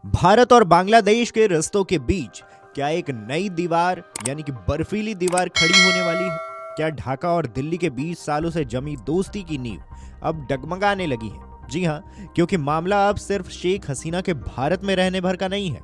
भारत और बांग्लादेश के रिश्तों के बीच क्या एक नई दीवार यानी कि बर्फीली दीवार खड़ी होने वाली है? क्या ढाका और दिल्ली के बीच सालों से जमी दोस्ती की नींव अब डगमगाने लगी है? जी हाँ, क्योंकि मामला अब सिर्फ शेख हसीना के भारत में रहने भर का नहीं है,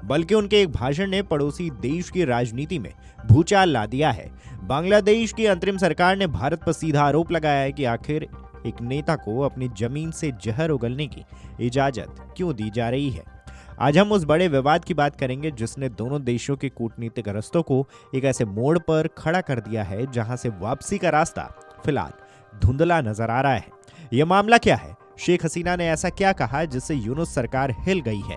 बल्कि उनके एक भाषण ने पड़ोसी देश की राजनीति में भूचाल ला दिया है। बांग्लादेश की अंतरिम सरकार ने भारत पर सीधा आरोप लगाया है कि आखिर एक नेता को अपनी जमीन से जहर उगलने की इजाजत क्यों दी जा रही है। आज हम उस बड़े विवाद की बात करेंगे जिसने दोनों देशों के कूटनीतिक रिश्तों को एक ऐसे मोड़ पर खड़ा कर दिया है जहां से वापसी का रास्ता फिलहाल धुंधला नजर आ रहा है। यह मामला क्या है? शेख हसीना ने ऐसा क्या कहा जिससे यूनुस सरकार हिल गई है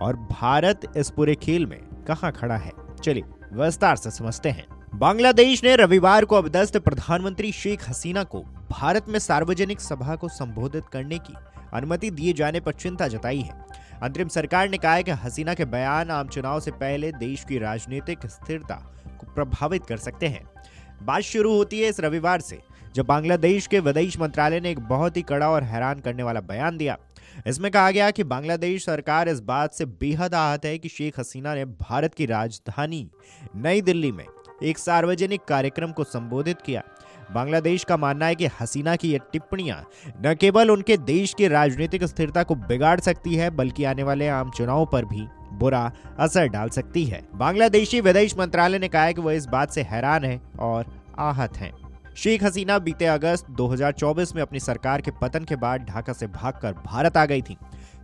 और भारत इस पूरे खेल में कहां खड़ा है? चलिए विस्तार से समझते हैं। बांग्लादेश ने रविवार को अपदस्थ प्रधानमंत्री शेख हसीना को भारत में सार्वजनिक सभा को संबोधित करने की अनुमति दिए जाने पर चिंता जताई है। अंतरिम सरकार ने कहा है कि हसीना के बयान आम चुनाव से पहले देश की राजनीतिक स्थिरता को प्रभावित कर सकते हैं। बात शुरू होती है इस रविवार से, जब बांग्लादेश के विदेश मंत्रालय ने एक बहुत ही कड़ा और हैरान करने वाला बयान दिया। इसमें कहा गया कि बांग्लादेश सरकार इस बात से बेहद आहत है कि शेख हसीना ने भारत की राजधानी नई दिल्ली में एक सार्वजनिक कार्यक्रम को संबोधित किया। बांग्लादेश का मानना है कि हसीना की ये टिप्पणियां न केवल उनके देश की राजनीतिक स्थिरता को बिगाड़ सकती है, बल्कि आने वाले आम चुनावों पर भी बुरा असर डाल सकती है। बांग्लादेशी विदेश मंत्रालय ने कहा है कि वह इस बात से हैरान है और आहत हैं। शेख हसीना बीते अगस्त 2024 में अपनी सरकार के पतन के बाद ढाका से भागकर भारत आ गई थी।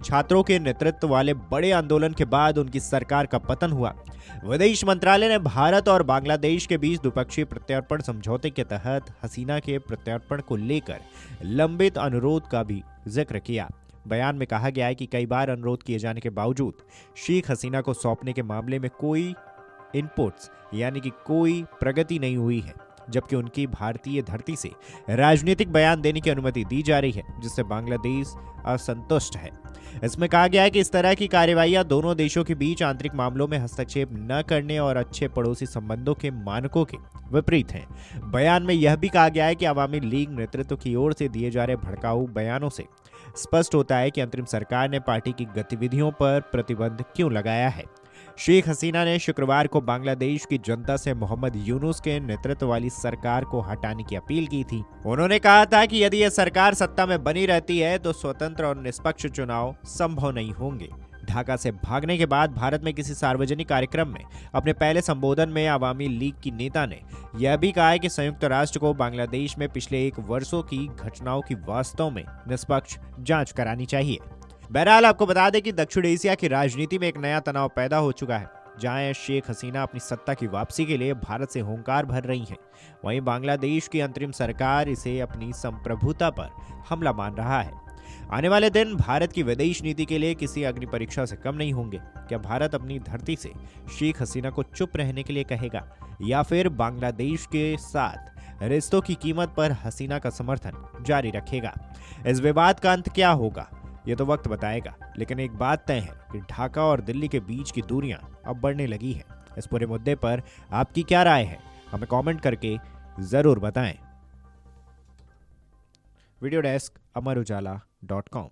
छात्रों के नेतृत्व वाले बड़े आंदोलन के बाद उनकी सरकार का पतन हुआ। विदेश मंत्रालय ने भारत और बांग्लादेश के बीच द्विपक्षीय प्रत्यर्पण समझौते के तहत हसीना के प्रत्यर्पण को लेकर लंबित अनुरोध का भी जिक्र किया। बयान में कहा गया है कि कई बार अनुरोध किए जाने के बावजूद शेख हसीना को सौंपने के मामले में कोई इनपुट्स यानी कि कोई प्रगति नहीं हुई है, जबकि उनकी भारतीय धरती से राजनीतिक बयान देने की अनुमति दी जा रही है, जिससे बांग्लादेश असंतुष्ट है। इसमें कहा गया है कि इस तरह की कार्यवाहियां दोनों देशों के बीच आंतरिक मामलों में हस्तक्षेप न करने और अच्छे पड़ोसी संबंधों के मानकों के विपरीत हैं। बयान में यह भी कहा गया है कि अवामी लीग नेतृत्व की ओर से दिए जा रहे भड़काऊ बयानों से स्पष्ट होता है कि अंतरिम सरकार ने पार्टी की गतिविधियों पर प्रतिबंध क्यों लगाया है। शेख हसीना ने शुक्रवार को बांग्लादेश की जनता से मोहम्मद यूनुस के नेतृत्व वाली सरकार को हटाने की अपील की थी। उन्होंने कहा था कि यदि यह सरकार सत्ता में बनी रहती है तो स्वतंत्र और निष्पक्ष चुनाव संभव नहीं होंगे। ढाका से भागने के बाद भारत में किसी सार्वजनिक कार्यक्रम में अपने पहले संबोधन में अवामी लीग की नेता ने यह भी कहा है कि संयुक्त राष्ट्र को बांग्लादेश में पिछले 1 वर्षों की घटनाओं की वास्तव में निष्पक्ष जांच करानी चाहिए। बहरहाल आपको बता दें कि दक्षिण एशिया की राजनीति में एक नया तनाव पैदा हो चुका है, जहां शेख हसीना अपनी सत्ता की वापसी के लिए भारत से हुंकार भर रही हैं। वहीं बांग्लादेश की अंतरिम सरकार इसे अपनी संप्रभुता पर हमला मान रहा है। आने वाले दिन भारत की विदेश नीति के लिए किसी अग्नि परीक्षा से कम नहीं होंगे। क्या भारत अपनी धरती से शेख हसीना को चुप रहने के लिए कहेगा या फिर बांग्लादेश के साथ रिश्तों की कीमत पर हसीना का समर्थन जारी रखेगा? इस विवाद का अंत क्या होगा ये तो वक्त बताएगा, लेकिन एक बात तय है कि ढाका और दिल्ली के बीच की दूरियां अब बढ़ने लगी है। इस पूरे मुद्दे पर आपकी क्या राय है, हमें कमेंट करके जरूर बताएं। वीडियो डेस्क अमरउजाला.com।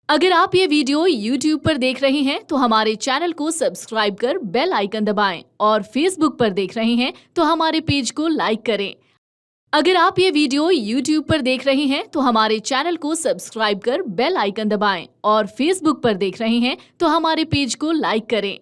अगर आप ये वीडियो YouTube पर देख रहे हैं तो हमारे चैनल को सब्सक्राइब कर बेल आइकन दबाएं और Facebook पर देख रहे हैं तो हमारे पेज को लाइक करें। अगर आप ये वीडियो YouTube पर देख रहे हैं तो हमारे चैनल को सब्सक्राइब कर बेल आइकन दबाएं और Facebook पर देख रहे हैं तो हमारे पेज को लाइक करें।